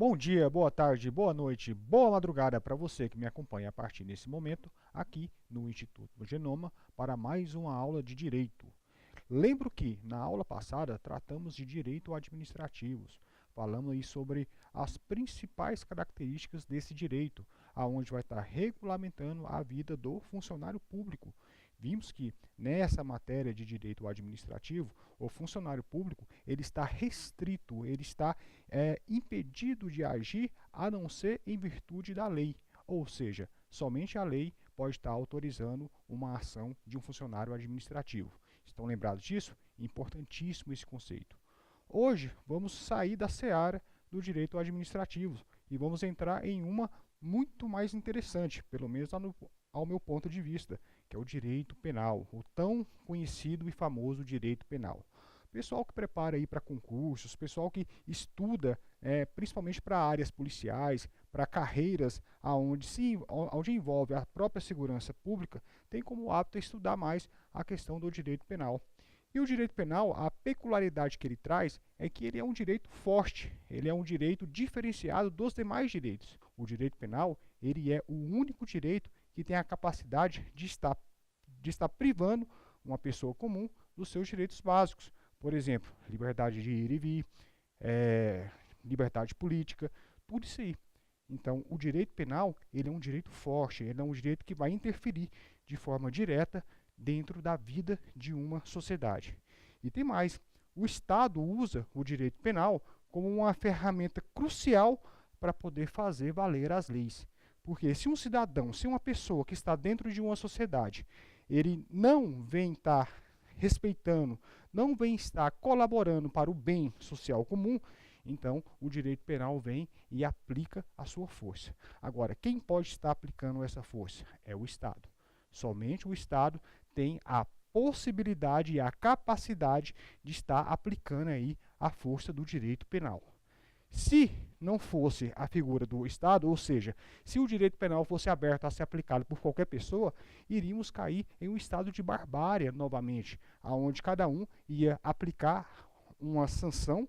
Bom dia, boa tarde, boa noite, boa madrugada para você que me acompanha a partir desse momento aqui no Instituto Genoma para mais uma aula de Direito. Lembro que na aula passada tratamos de direito administrativos, falando aí sobre as principais características desse direito, aonde vai estar regulamentando a vida do funcionário público. Vimos que nessa matéria de direito administrativo, o funcionário público ele está restrito, ele está impedido de agir a não ser em virtude da lei. Ou seja, somente a lei pode estar autorizando uma ação de um funcionário administrativo. Estão lembrados disso? Importantíssimo esse conceito. Hoje vamos sair da seara do direito administrativo e vamos entrar em uma muito mais interessante, pelo menos ao meu ponto de vista, que é o direito penal, o tão conhecido e famoso direito penal. Pessoal que prepara aí para concursos, pessoal que estuda principalmente para áreas policiais, para carreiras onde envolve a própria segurança pública, tem como hábito estudar mais a questão do direito penal. E o direito penal, a peculiaridade que ele traz é que ele é um direito forte, ele é um direito diferenciado dos demais direitos. O direito penal, ele é o único direito que tem a capacidade de estar privando uma pessoa comum dos seus direitos básicos. Por exemplo, liberdade de ir e vir, liberdade política, tudo isso aí. Então, o direito penal, ele é um direito forte, ele é um direito que vai interferir de forma direta dentro da vida de uma sociedade. E tem mais, o Estado usa o direito penal como uma ferramenta crucial para poder fazer valer as leis. Porque se um cidadão, se uma pessoa que está dentro de uma sociedade, ele não vem estar respeitando, não vem estar colaborando para o bem social comum, então o direito penal vem e aplica a sua força. Agora, quem pode estar aplicando essa força? É o Estado. Somente o Estado tem a possibilidade e a capacidade de estar aplicando aí a força do direito penal. Se não fosse a figura do Estado, ou seja, se o direito penal fosse aberto a ser aplicado por qualquer pessoa, iríamos cair em um estado de barbárie novamente, onde cada um ia aplicar uma sanção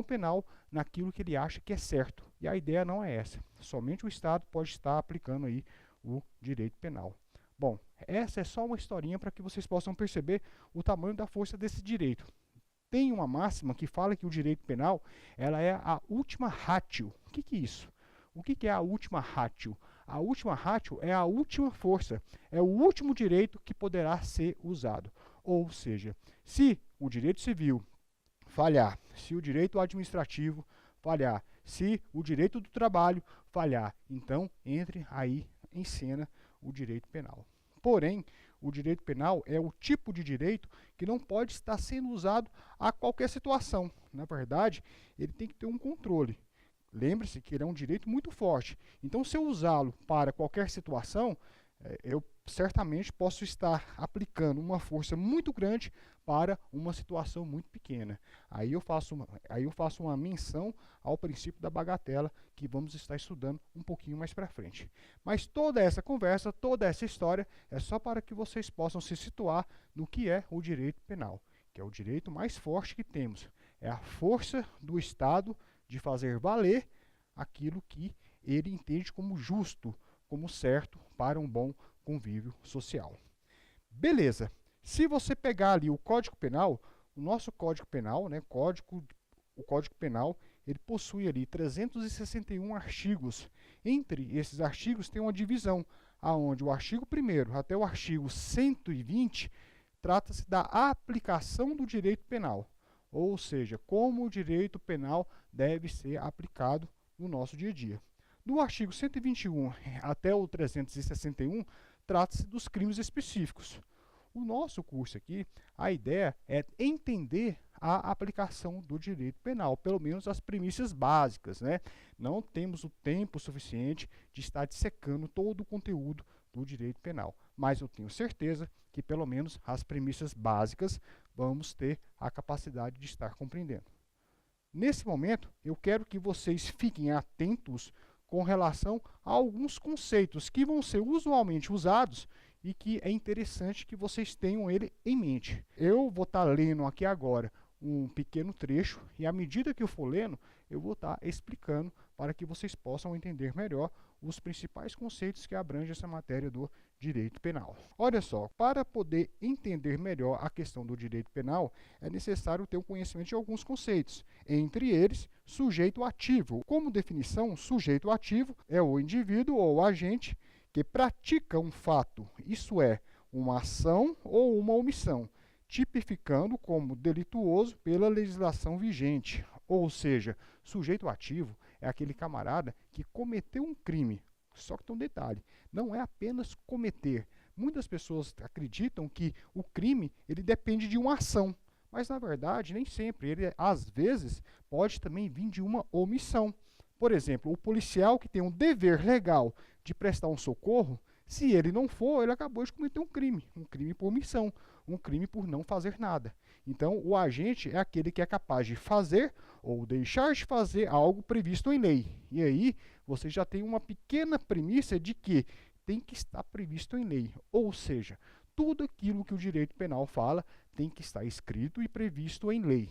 penal naquilo que ele acha que é certo. E a ideia não é essa. Somente o Estado pode estar aplicando aí o direito penal. Bom, essa é só uma historinha para que vocês possam perceber o tamanho da força desse direito. Tem uma máxima que fala que o direito penal ela é a última ratio. O que é isso? O que é a última ratio? A última ratio é a última força, é o último direito que poderá ser usado. Ou seja, se o direito civil falhar, se o direito administrativo falhar, se o direito do trabalho falhar, então entre aí em cena o direito penal. Porém, o direito penal é o tipo de direito que não pode estar sendo usado a qualquer situação. Na verdade, ele tem que ter um controle. Lembre-se que ele é um direito muito forte. Então, se eu usá-lo para qualquer situação, eu certamente posso estar aplicando uma força muito grande para uma situação muito pequena. Aí eu faço uma menção ao princípio da bagatela, que vamos estar estudando um pouquinho mais para frente. Mas toda essa conversa, toda essa história, é só para que vocês possam se situar no que é o direito penal, que é o direito mais forte que temos. É a força do Estado de fazer valer aquilo que ele entende como justo, como certo para um bom convívio social. Beleza. Se você pegar ali o Código Penal, o nosso Código Penal, né, o Código Penal, ele possui ali 361 artigos. Entre esses artigos tem uma divisão, aonde o artigo 1º até o artigo 120 trata-se da aplicação do direito penal, ou seja, como o direito penal deve ser aplicado no nosso dia a dia. Do artigo 121 até o 361, trata-se dos crimes específicos. O nosso curso aqui, a ideia é entender a aplicação do direito penal, pelo menos as premissas básicas, né? Não temos o tempo suficiente de estar dissecando todo o conteúdo do direito penal, mas eu tenho certeza que pelo menos as premissas básicas vamos ter a capacidade de estar compreendendo. Nesse momento, eu quero que vocês fiquem atentos com relação a alguns conceitos que vão ser usualmente usados e que é interessante que vocês tenham ele em mente. Eu vou estar lendo aqui agora um pequeno trecho e à medida que eu for lendo, eu vou estar explicando para que vocês possam entender melhor os principais conceitos que abrangem essa matéria do direito penal. Olha só, para poder entender melhor a questão do direito penal, é necessário ter um conhecimento de alguns conceitos, entre eles, sujeito ativo. Como definição, sujeito ativo é o indivíduo ou agente que pratica um fato, isso é, uma ação ou uma omissão, tipificando como delituoso pela legislação vigente. Ou seja, sujeito ativo é aquele camarada que cometeu um crime. Só que tem um detalhe, não é apenas cometer. Muitas pessoas acreditam que o crime ele depende de uma ação, mas na verdade nem sempre. Ele às vezes pode também vir de uma omissão. Por exemplo, o policial que tem um dever legal de prestar um socorro, se ele não for, ele acabou de cometer um crime por omissão, um crime por não fazer nada. Então, o agente é aquele que é capaz de fazer ou deixar de fazer algo previsto em lei. E aí, você já tem uma pequena premissa de que tem que estar previsto em lei. Ou seja, tudo aquilo que o direito penal fala tem que estar escrito e previsto em lei.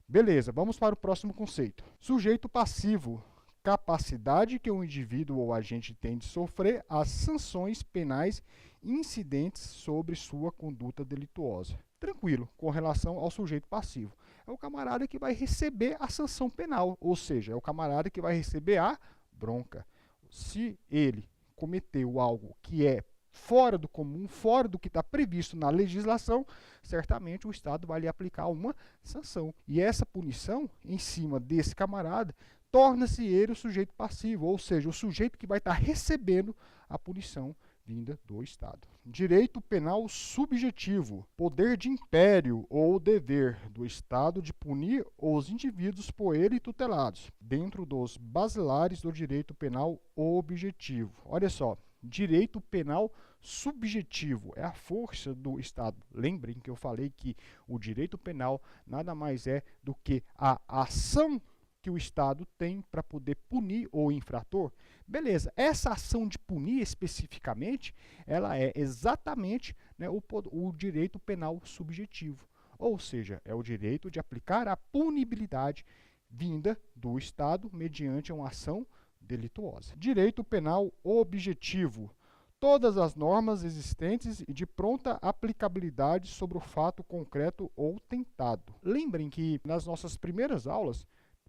Beleza, vamos para o próximo conceito. Sujeito passivo. Capacidade que o indivíduo ou agente tem de sofrer as sanções penais incidentes sobre sua conduta delituosa. Tranquilo, com relação ao sujeito passivo. É o camarada que vai receber a sanção penal, ou seja, é o camarada que vai receber a bronca. Se ele cometeu algo que é fora do comum, fora do que está previsto na legislação, certamente o Estado vai lhe aplicar uma sanção. E essa punição, em cima desse camarada, torna-se ele o sujeito passivo, ou seja, o sujeito que vai estar recebendo a punição vinda do Estado. Direito penal subjetivo, poder de império ou dever do Estado de punir os indivíduos por ele tutelados, dentro dos basilares do direito penal objetivo. Olha só, direito penal subjetivo é a força do Estado. Lembrem que eu falei que o direito penal nada mais é do que a ação que o Estado tem para poder punir o infrator. Beleza, essa ação de punir especificamente, ela é exatamente, né, o direito penal subjetivo. Ou seja, é o direito de aplicar a punibilidade vinda do Estado mediante uma ação delituosa. Direito penal objetivo. Todas as normas existentes e de pronta aplicabilidade sobre o fato concreto ou tentado. Lembrem que nas nossas primeiras aulas,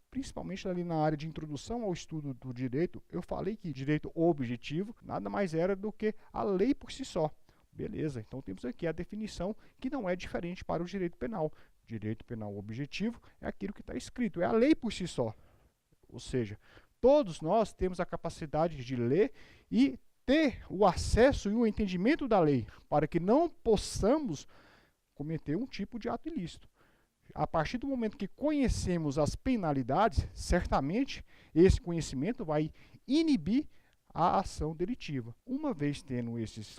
principalmente ali na área de introdução ao estudo do direito, eu falei que direito objetivo nada mais era do que a lei por si só. Beleza, então temos aqui a definição que não é diferente para o direito penal. Direito penal objetivo é aquilo que está escrito, é a lei por si só. Ou seja, todos nós temos a capacidade de ler e ter o acesso e o entendimento da lei, para que não possamos cometer um tipo de ato ilícito. A partir do momento que conhecemos as penalidades, certamente esse conhecimento vai inibir a ação delitiva. Uma vez tendo esses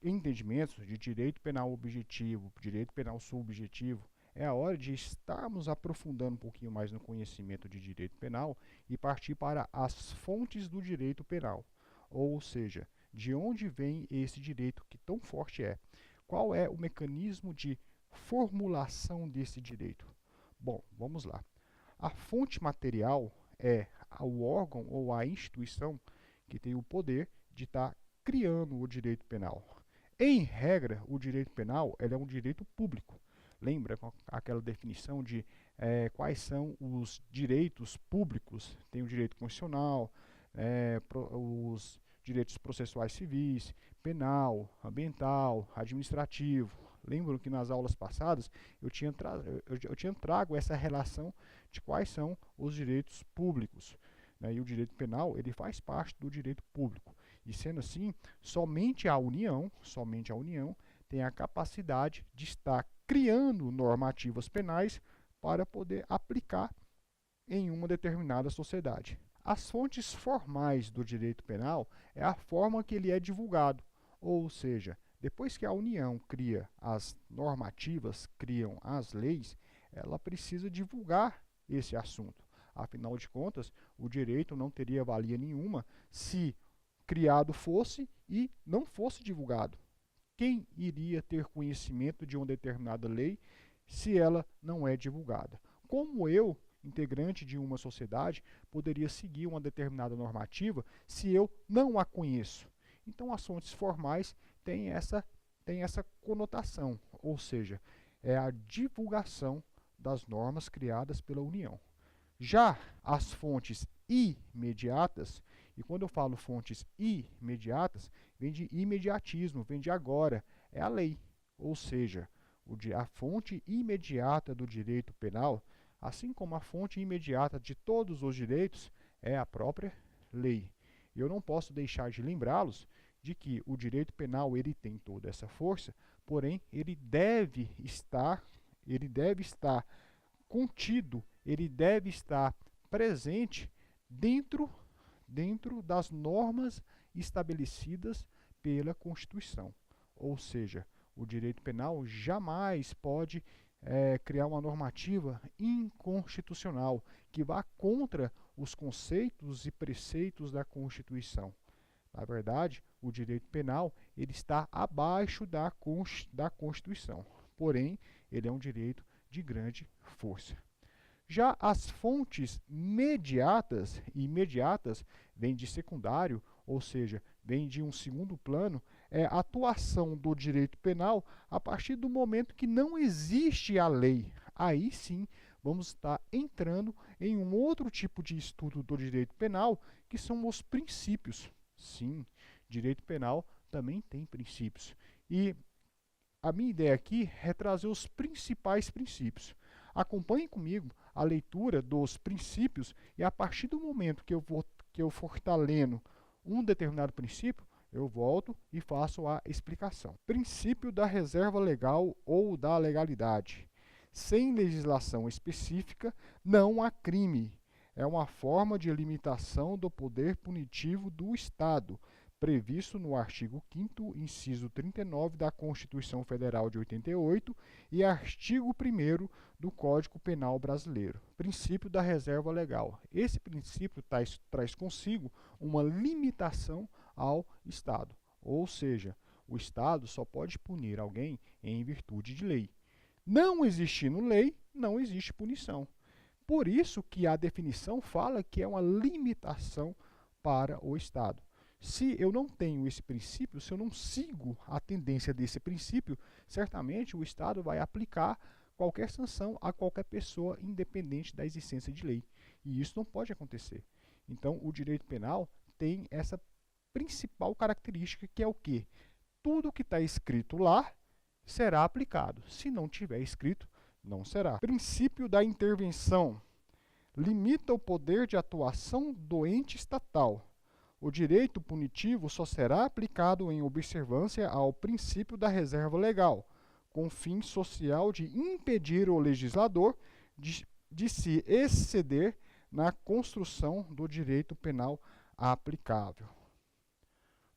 entendimentos de direito penal objetivo, direito penal subjetivo, é a hora de estarmos aprofundando um pouquinho mais no conhecimento de direito penal e partir para as fontes do direito penal. Ou seja, de onde vem esse direito que tão forte é? Qual é o mecanismo de formulação desse direito? Bom, vamos lá. A fonte material é o órgão ou a instituição que tem o poder de estar criando o direito penal. Em regra, o direito penal é um direito público. Lembra aquela definição de quais são os direitos públicos? Tem o direito constitucional, os direitos processuais civis, penal, ambiental, administrativo. Lembro que nas aulas passadas eu tinha trago essa relação de quais são os direitos públicos. Né? E o direito penal ele faz parte do direito público. E sendo assim, somente a União tem a capacidade de estar criando normativas penais para poder aplicar em uma determinada sociedade. As fontes formais do direito penal é a forma que ele é divulgado, ou seja, depois que a União cria as normativas, criam as leis, ela precisa divulgar esse assunto. Afinal de contas, o direito não teria valia nenhuma se criado fosse e não fosse divulgado. Quem iria ter conhecimento de uma determinada lei se ela não é divulgada? Como eu integrante de uma sociedade poderia seguir uma determinada normativa se eu não a conheço? Então, as fontes formais têm essa conotação, ou seja, é a divulgação das normas criadas pela União. Já as fontes imediatas, e quando eu falo fontes imediatas, vem de imediatismo, vem de agora, é a lei. Ou seja, a fonte imediata do direito penal, assim como a fonte imediata de todos os direitos, é a própria lei. Eu não posso deixar de lembrá-los de que o direito penal ele tem toda essa força, porém ele deve estar contido, ele deve estar presente dentro das normas estabelecidas pela Constituição. Ou seja, o direito penal jamais pode criar uma normativa inconstitucional que vá contra os conceitos e preceitos da Constituição. Na verdade, o direito penal ele está abaixo da Constituição, porém, ele é um direito de grande força. Já as fontes imediatas vêm de secundário, ou seja, vêm de um segundo plano, é a atuação do direito penal a partir do momento que não existe a lei. Aí sim, vamos estar entrando em um outro tipo de estudo do direito penal, que são os princípios. Sim, direito penal também tem princípios. E a minha ideia aqui é trazer os principais princípios. Acompanhe comigo a leitura dos princípios e a partir do momento que eu for estar lendo um determinado princípio, eu volto e faço a explicação. Princípio da reserva legal ou da legalidade. Sem legislação específica, não há crime. É uma forma de limitação do poder punitivo do Estado, previsto no artigo 5º, inciso 39 da Constituição Federal de 88 e artigo 1º do Código Penal Brasileiro. Princípio da reserva legal. Esse princípio traz consigo uma limitação ao Estado, ou seja, o Estado só pode punir alguém em virtude de lei. Não existindo lei, não existe punição. Por isso que a definição fala que é uma limitação para o Estado. Se eu não tenho esse princípio, se eu não sigo a tendência desse princípio, certamente o Estado vai aplicar qualquer sanção a qualquer pessoa, independente da existência de lei. E isso não pode acontecer. Então, o direito penal tem essa principal característica, que é o quê? Tudo que está escrito lá será aplicado. Se não tiver escrito, não será. Princípio da intervenção. Limita o poder de atuação do ente estatal. O direito punitivo só será aplicado em observância ao princípio da reserva legal, com fim social de impedir o legislador de se exceder na construção do direito penal aplicável.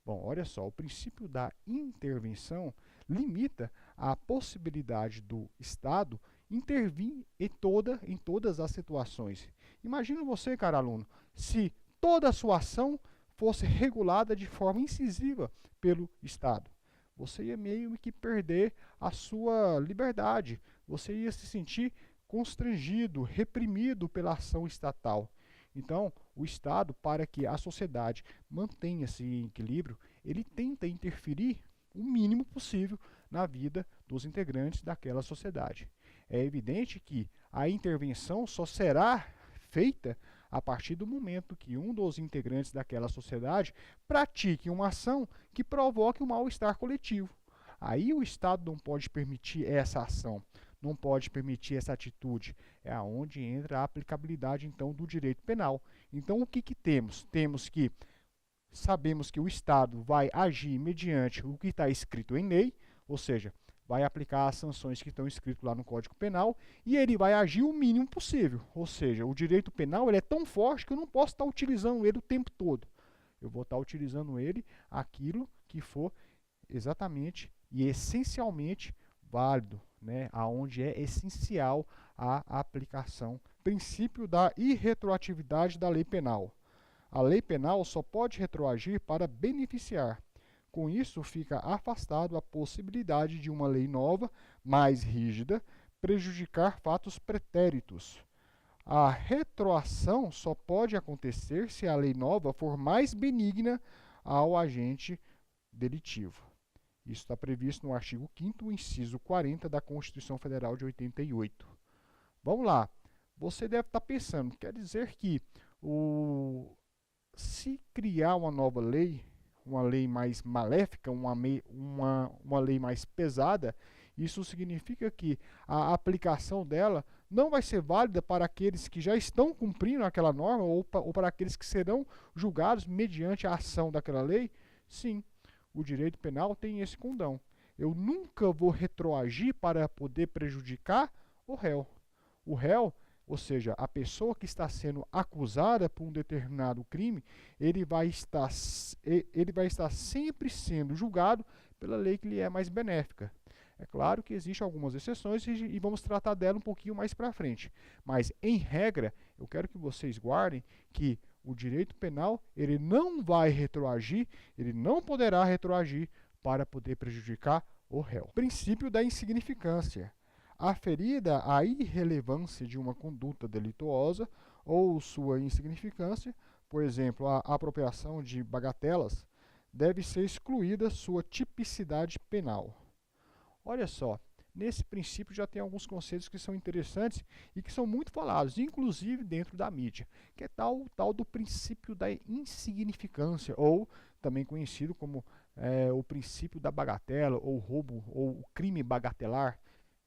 Bom, olha só, o princípio da intervenção limita a possibilidade do Estado intervir em todas as situações. Imagina você, cara aluno, se toda a sua ação fosse regulada de forma incisiva pelo Estado. Você ia meio que perder a sua liberdade, você ia se sentir constrangido, reprimido pela ação estatal. Então, o Estado, para que a sociedade mantenha-se em equilíbrio, ele tenta interferir o mínimo possível na vida dos integrantes daquela sociedade. É evidente que a intervenção só será feita a partir do momento que um dos integrantes daquela sociedade pratique uma ação que provoque um mal-estar coletivo. Aí o Estado não pode permitir essa ação, não pode permitir essa atitude. É aonde entra a aplicabilidade, então, do direito penal. Então, o que temos? Sabemos que o Estado vai agir mediante o que está escrito em lei, ou seja, vai aplicar as sanções que estão escritas lá no Código Penal, e ele vai agir o mínimo possível. Ou seja, o direito penal ele é tão forte que eu não posso estar utilizando ele o tempo todo. Eu vou estar utilizando ele aquilo que for exatamente e essencialmente válido, né? Aonde é essencial a aplicação. Princípio da irretroatividade da lei penal. A lei penal só pode retroagir para beneficiar. Com isso, fica afastado a possibilidade de uma lei nova, mais rígida, prejudicar fatos pretéritos. A retroação só pode acontecer se a lei nova for mais benigna ao agente delitivo. Isso está previsto no artigo 5º, inciso 40 da Constituição Federal de 88. Vamos lá. Você deve estar pensando, quer dizer que se criar uma nova lei, uma lei mais maléfica, uma lei mais pesada, isso significa que a aplicação dela não vai ser válida para aqueles que já estão cumprindo aquela norma ou para aqueles que serão julgados mediante a ação daquela lei? Sim, o direito penal tem esse condão. Eu nunca vou retroagir para poder prejudicar o réu. O réu, ou seja, a pessoa que está sendo acusada por um determinado crime, ele vai estar sempre sendo julgado pela lei que lhe é mais benéfica. É claro que existem algumas exceções e vamos tratar dela um pouquinho mais para frente. Mas, em regra, eu quero que vocês guardem que o direito penal ele não vai retroagir, ele não poderá retroagir para poder prejudicar o réu. Princípio da insignificância. Aferida a irrelevância de uma conduta delituosa ou sua insignificância, por exemplo, a apropriação de bagatelas, deve ser excluída sua tipicidade penal. Olha só, nesse princípio já tem alguns conceitos que são interessantes e que são muito falados, inclusive dentro da mídia, que é tal do princípio da insignificância, ou também conhecido como o princípio da bagatela, ou roubo, ou o crime bagatelar.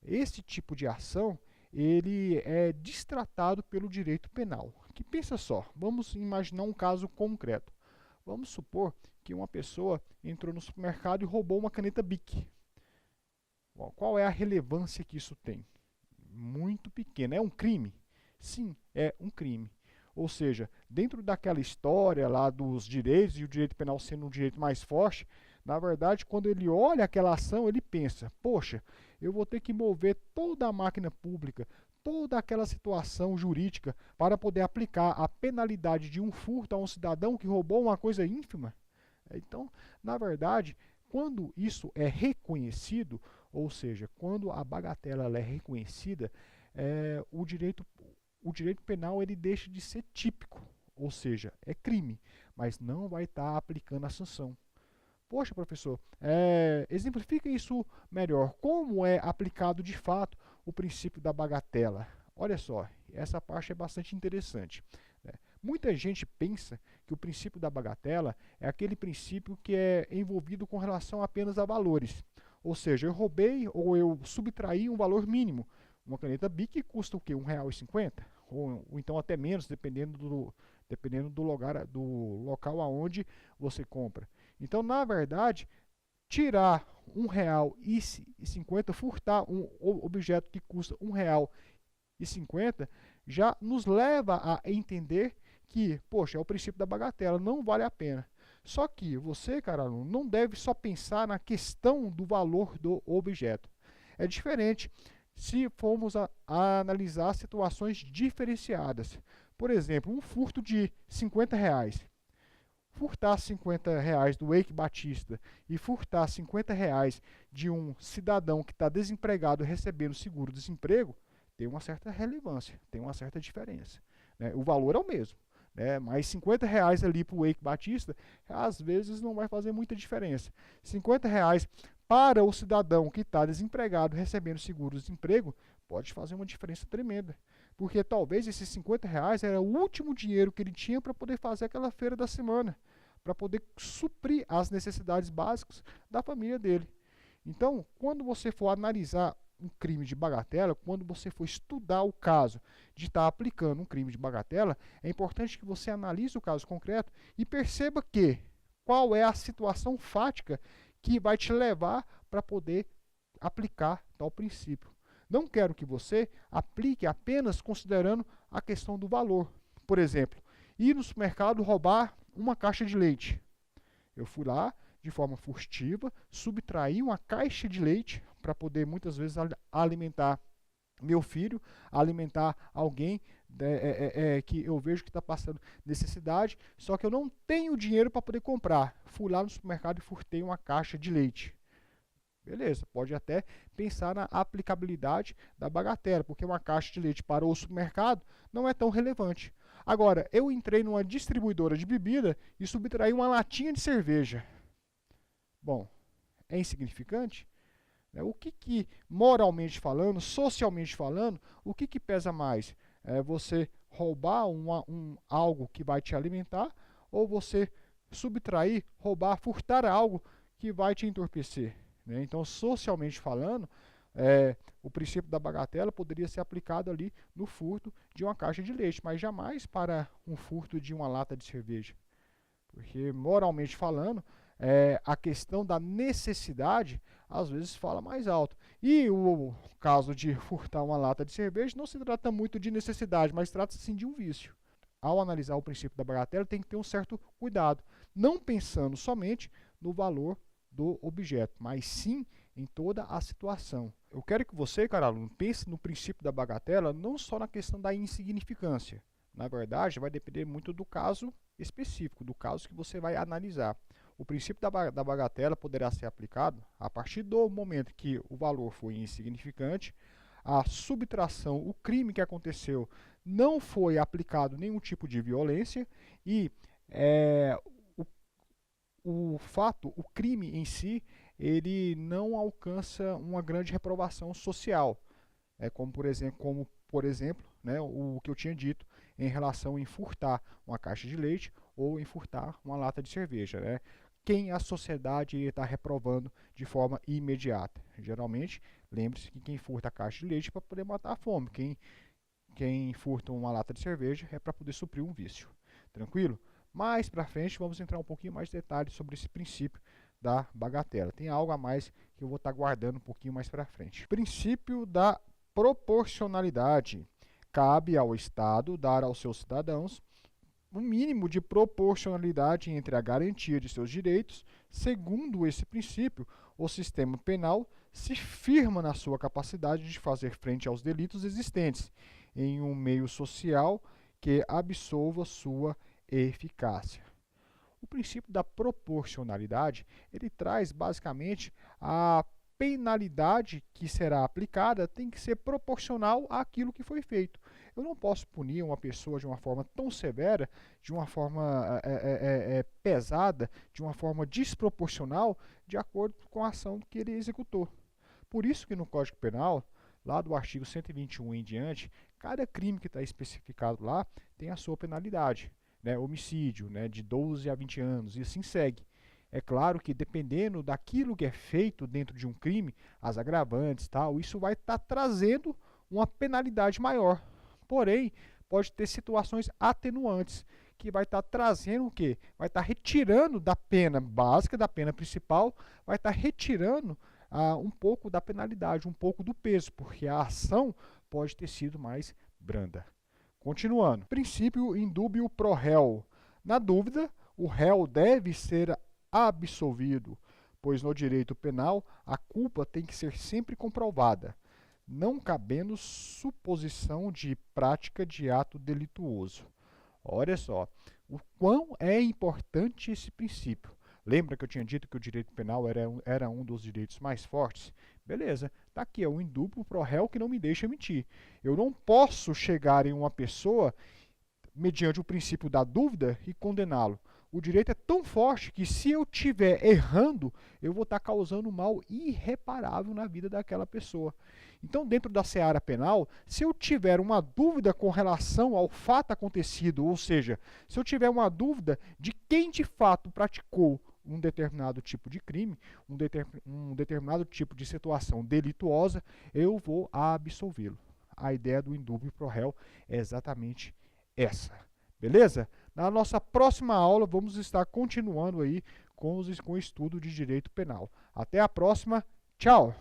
Esse tipo de ação, ele é destratado pelo direito penal. Que pensa só, vamos imaginar um caso concreto. Vamos supor que uma pessoa entrou no supermercado e roubou uma caneta Bic. Bom, qual é a relevância que isso tem? Muito pequena. É um crime? Sim, é um crime. Ou seja, dentro daquela história lá dos direitos e o direito penal sendo um direito mais forte, na verdade, quando ele olha aquela ação, ele pensa, poxa, eu vou ter que mover toda a máquina pública, toda aquela situação jurídica para poder aplicar a penalidade de um furto a um cidadão que roubou uma coisa ínfima. Então, na verdade, quando isso é reconhecido, ou seja, quando a bagatela ela é reconhecida, o direito penal ele deixa de ser típico, ou seja, é crime, mas não vai estar aplicando a sanção. Poxa, professor, exemplifica isso melhor. Como é aplicado de fato o princípio da bagatela? Olha só, essa parte é bastante interessante. Muita gente pensa que o princípio da bagatela é aquele princípio que é envolvido com relação apenas a valores. Ou seja, eu roubei ou eu subtraí um valor mínimo. Uma caneta Bic custa o quê? R$ 1,50? Ou então até menos, dependendo do local aonde você compra. Então, na verdade, tirar R$ 1,50, furtar um objeto que custa R$ 1,50, já nos leva a entender que, poxa, é o princípio da bagatela, não vale a pena. Só que você, cara aluno, não deve só pensar na questão do valor do objeto. É diferente se formos a analisar situações diferenciadas. Por exemplo, um furto de R$ 50. Furtar R$ 50 do Eike Batista e furtar R$ 50 de um cidadão que está desempregado recebendo seguro-desemprego tem uma certa relevância, tem uma certa diferença. Né? O valor é o mesmo, né? Mas R$ 50 ali para o Eike Batista, às vezes não vai fazer muita diferença. R$ 50 para o cidadão que está desempregado recebendo seguro-desemprego pode fazer uma diferença tremenda. Porque talvez esses R$ 50 era o último dinheiro que ele tinha para poder fazer aquela feira da semana, para poder suprir as necessidades básicas da família dele. Então, quando você for analisar um crime de bagatela, quando você for estudar o caso de estar aplicando um crime de bagatela, é importante que você analise o caso concreto e perceba qual é a situação fática que vai te levar para poder aplicar tal princípio. Não quero que você aplique apenas considerando a questão do valor. Por exemplo, ir no supermercado roubar uma caixa de leite. Eu fui lá, de forma furtiva, subtraí uma caixa de leite para poder, muitas vezes, alimentar meu filho, alimentar alguém que eu vejo que está passando necessidade, só que eu não tenho dinheiro para poder comprar. Fui lá no supermercado e furtei uma caixa de leite. Beleza, pode até pensar na aplicabilidade da bagatela, porque uma caixa de leite para o supermercado não é tão relevante. Agora, eu entrei numa distribuidora de bebida e subtraí uma latinha de cerveja. Bom, é insignificante? O que moralmente falando, socialmente falando, o que pesa mais? É você roubar algo que vai te alimentar ou você subtrair, roubar, furtar algo que vai te entorpecer? Então, socialmente falando, o princípio da bagatela poderia ser aplicado ali no furto de uma caixa de leite, mas jamais para um furto de uma lata de cerveja. Porque, moralmente falando, a questão da necessidade, às vezes, fala mais alto. E o caso de furtar uma lata de cerveja não se trata muito de necessidade, mas trata-se sim de um vício. Ao analisar o princípio da bagatela, tem que ter um certo cuidado, não pensando somente no valor do objeto, mas sim em toda a situação. Eu quero que você, caro aluno, pense no princípio da bagatela não só na questão da insignificância. Na verdade, vai depender muito do caso específico, do caso que você vai analisar. O princípio da bagatela poderá ser aplicado a partir do momento que o valor foi insignificante, a subtração, o crime que aconteceu, não foi aplicado nenhum tipo de violência e o fato, o crime em si, ele não alcança uma grande reprovação social. Como por exemplo, né, o que eu tinha dito em relação a furtar uma caixa de leite ou em furtar uma lata de cerveja. Né? Quem a sociedade está reprovando de forma imediata? Geralmente, lembre-se que quem furta a caixa de leite é para poder matar a fome. Quem furta uma lata de cerveja é para poder suprir um vício. Tranquilo? Mais para frente, vamos entrar um pouquinho mais de detalhes sobre esse princípio da bagatela. Tem algo a mais que eu vou estar guardando um pouquinho mais para frente. Princípio da proporcionalidade. Cabe ao Estado dar aos seus cidadãos um mínimo de proporcionalidade entre a garantia de seus direitos. Segundo esse princípio, o sistema penal se firma na sua capacidade de fazer frente aos delitos existentes em um meio social que absolva sua eficácia. O princípio da proporcionalidade, ele traz basicamente a penalidade que será aplicada tem que ser proporcional àquilo que foi feito. Eu não posso punir uma pessoa de uma forma tão severa, de uma forma pesada, de uma forma desproporcional, de acordo com a ação que ele executou. Por isso que no Código Penal, lá do artigo 121 em diante, cada crime que está especificado lá tem a sua penalidade. Né? Homicídio, né, de 12 a 20 anos, e assim segue. É claro que dependendo daquilo que é feito dentro de um crime, as agravantes, tal, isso vai estar trazendo uma penalidade maior. Porém, pode ter situações atenuantes, que vai estar trazendo o quê? Vai estar retirando da pena básica, da pena principal, vai estar retirando um pouco da penalidade, um pouco do peso, porque a ação pode ter sido mais branda. Continuando. Princípio indúbio pro réu. Na dúvida, o réu deve ser absolvido, pois no direito penal a culpa tem que ser sempre comprovada, não cabendo suposição de prática de ato delituoso. Olha só, o quão é importante esse princípio. Lembra que eu tinha dito que o direito penal era um dos direitos mais fortes? Beleza, está aqui, é o indúbio pro réu que não me deixa mentir. Eu não posso chegar em uma pessoa mediante o princípio da dúvida e condená-lo. O direito é tão forte que se eu estiver errando, eu vou estar causando mal irreparável na vida daquela pessoa. Então, dentro da seara penal, se eu tiver uma dúvida com relação ao fato acontecido, ou seja, se eu tiver uma dúvida de quem de fato praticou um determinado tipo de crime, um determinado tipo de situação delituosa, eu vou absolvê-lo. A ideia do indúbio pro réu é exatamente essa. Beleza? Na nossa próxima aula, vamos estar continuando aí com o estudo de direito penal. Até a próxima. Tchau!